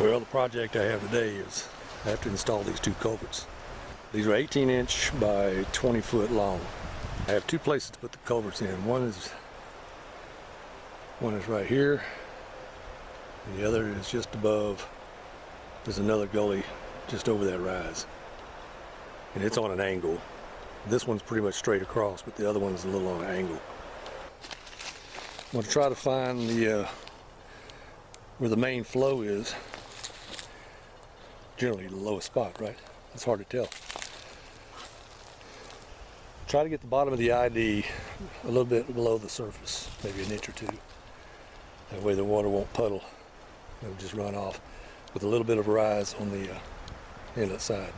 Well, the project I have today is I have to install these two culverts. These are 18-inch by 20-foot long. I have two places to put the culverts in. One is right here, and the other is just above. There's another gully just over that rise, and it's on an angle. This one's pretty much straight across, but the other one's a little on an angle. I'm going to try to find the where the main flow is. Generally the lowest spot, right? It's hard to tell. Try to get the bottom of the ID a little bit below the surface, maybe an inch or two. That way the water won't puddle. It'll just run off with a little bit of rise on the inlet side.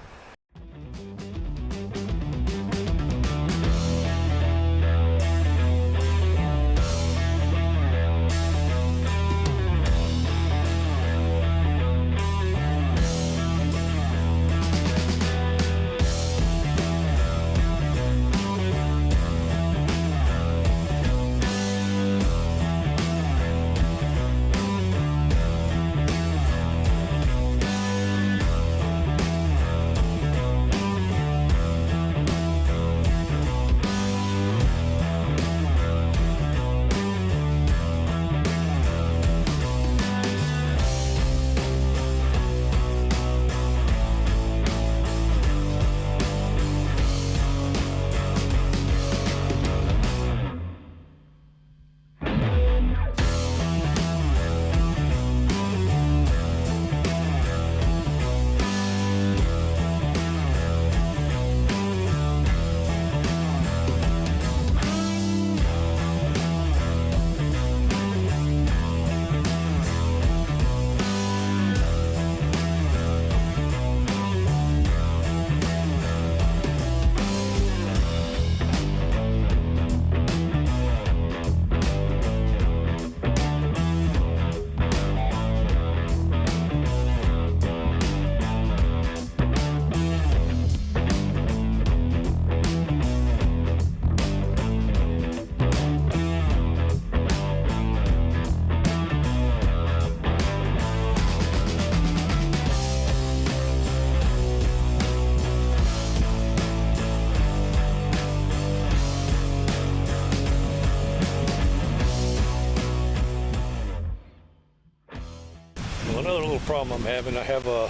Well, another little problem I'm having, I have a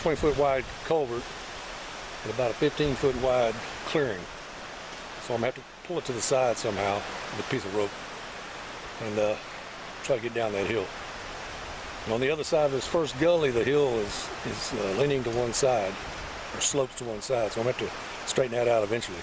20-foot wide culvert and about a 15-foot wide clearing. So I'm going to have to pull it to the side somehow with a piece of rope and try to get down that hill. And on the other side of this first gully, the hill is leaning to one side, or slopes to one side, so I'm going to have to straighten that out eventually.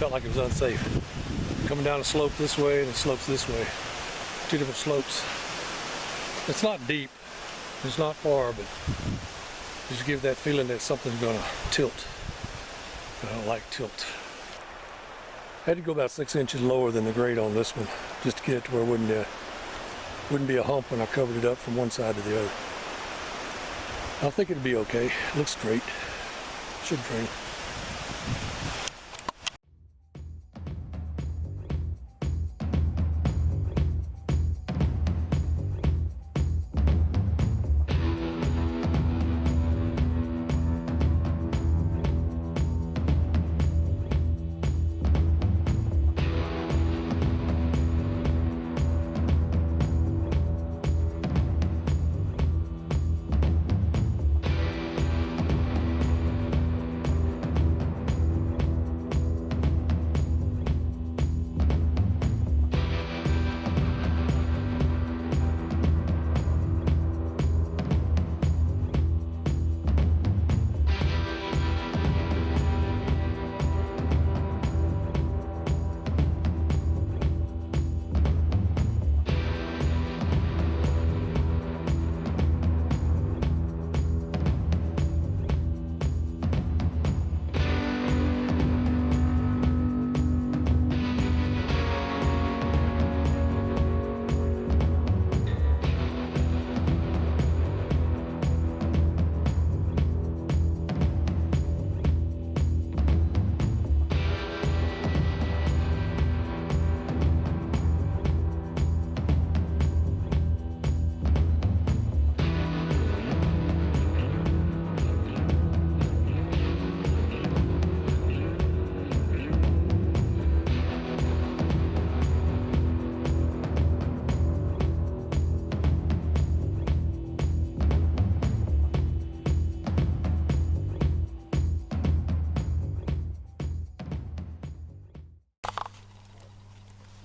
felt like it was unsafe. Coming down a slope this way and it slopes this way. Two different slopes. It's not deep, it's not far, but you just give that feeling that something's gonna tilt. I don't like tilt. I had to go about 6 inches lower than the grade on this one just to get it to where it wouldn't be a hump when I covered it up from one side to the other. I think it'd be okay. It looks straight. Should drain.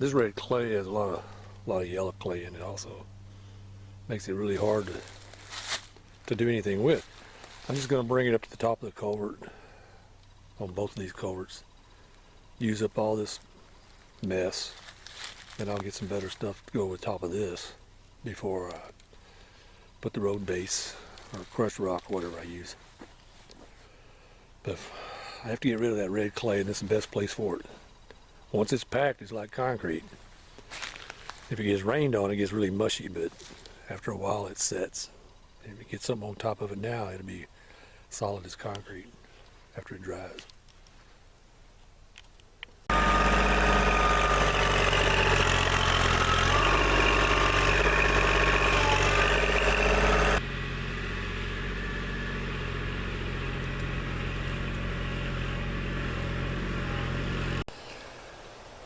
This red clay has a lot of yellow clay in it also. Makes it really hard to do anything with. I'm just going to bring it up to the top of the culvert on both of these culverts. Use up all this mess, and I'll get some better stuff to go over the top of this before I put the road base or crushed rock or whatever I use. But I have to get rid of that red clay, and this is the best place for it. Once it's packed, it's like concrete. If it gets rained on, it gets really mushy, but after a while it sets. And if you get something on top of it now, it'll be solid as concrete after it dries.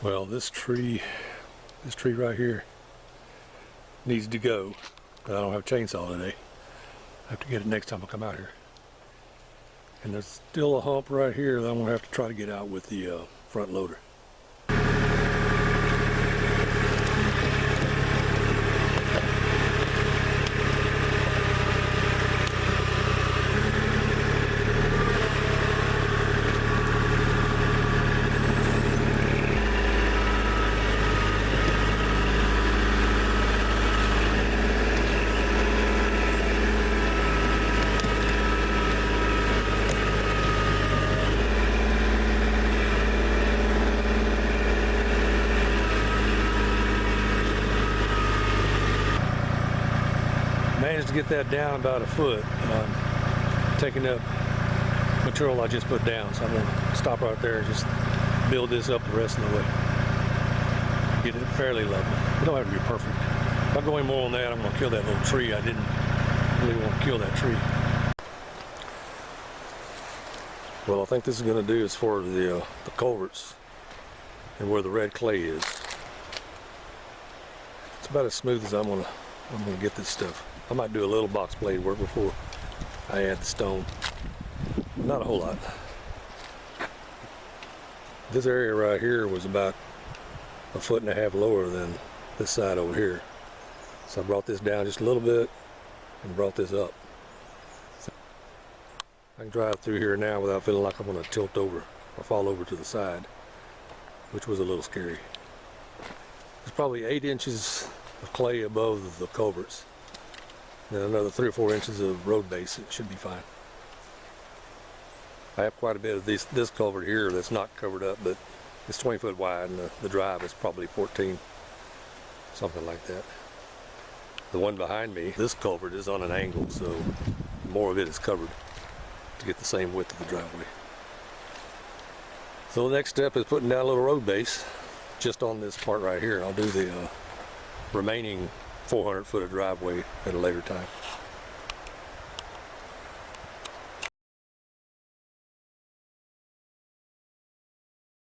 Well, this tree right here needs to go, but I don't have a chainsaw today. I have to get it next time I come out here. And there's still a hump right here that I'm gonna have to try to get out with the front loader. Managed to get that down about a foot, taking up material I just put down, so I'm going to stop right there and just build this up the rest of the way. Get it fairly level. It don't have to be perfect. If I go any more on that, I'm going to kill that little tree. I didn't really want to kill that tree. Well, I think this is going to do as far as the culverts and where the red clay is. It's about as smooth as I'm gonna get this stuff. I might do a little box blade work before I add the stone. Not a whole lot. This area right here was about 1.5 feet lower than this side over here. So I brought this down just a little bit and brought this up. So I can drive through here now without feeling like I'm going to tilt over or fall over to the side. which was a little scary. There's probably 8 inches of clay above the culverts. Then another 3 or 4 inches of road base. It should be fine. I have quite a bit of this culvert here that's not covered up, but it's 20 foot wide, and the drive is probably 14, something like that. The one behind me, this culvert is on an angle, so more of it is covered to get the same width of the driveway. So the next step is putting down a little road base just on this part right here. I'll do the remaining 400 foot of driveway at a later time.